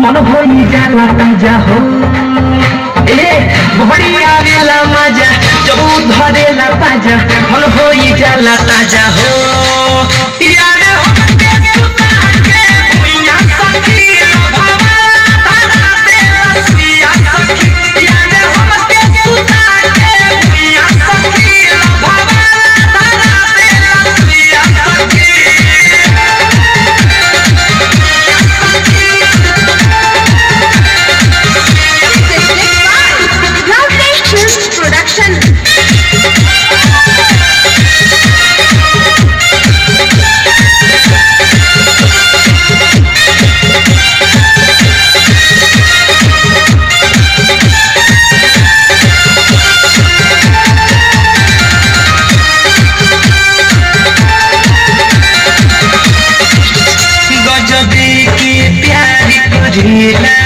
मन होई जाला ताजा हो बढ़िया वेला मजा जब धरेला ताजा मन होई जाला ताजा हो यार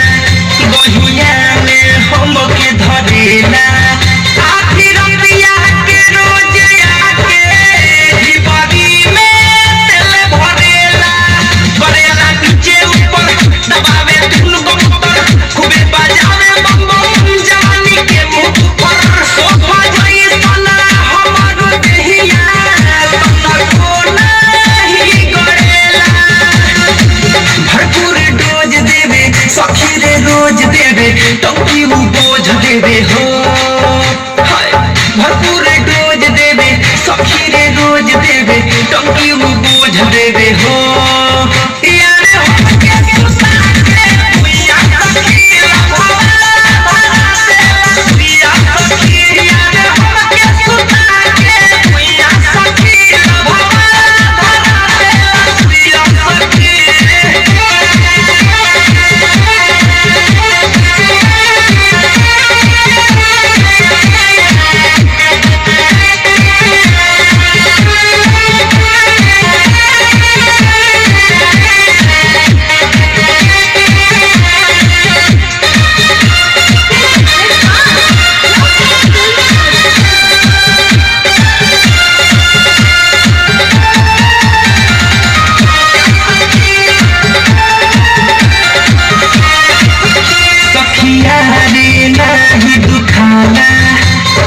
बहिया में हमके धरेला आखिर पिया के रोज आके दीवारी में तेल भरेला भरेला नीचे ऊपर दबावे धुन बम्पर खूबे बजावे बम बम जवानी के मुंह पर सोफा जाई सना हमारो देहिया सना को नहीं गड़ेला भरपूर डोज देवे सखी रे रोज देवे टंकी वो बोझ देवे हो भरपूर डोज देवे सखी रे रोज देवे टंकी वो बोझ देवे हो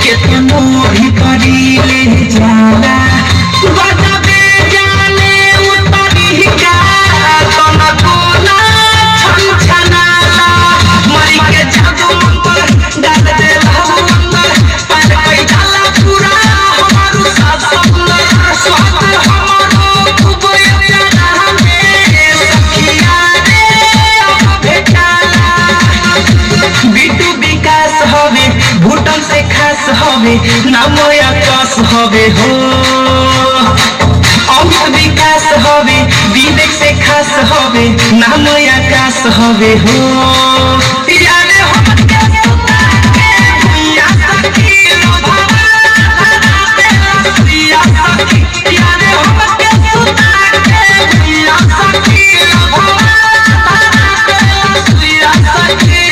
कितनो भी परी ले जाला बदबे जाने उतरी का तनको ना छन छनाला मरी के जादू मंत्र डाल दे अंदर पर कोई डाला पूरा हमारू सासुर स्वाद हमारो खूब प्यारा में सखिया रे भेटाला बिटू विकास होवे भूटान से खास होवे नाम आकाश होवे हो अमित विकास होवे विवेक से खास होवे नाम आकाश होवे हो यार हमके सुता के भैया सखी लोभावा प्रिया सखी यार हमके सुता के भैया सखी लोभावा प्रिया सखी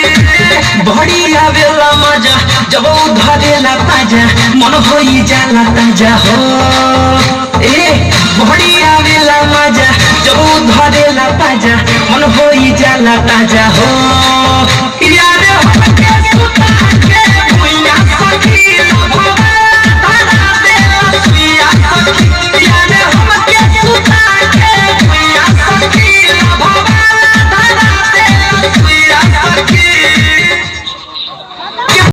बढ़िया वेला मजा जब धरेला ताजा मन होई जाला ताजा हो बढ़िया वेला मजा जब धरेला ताजा मन होई जाला ताजा हो।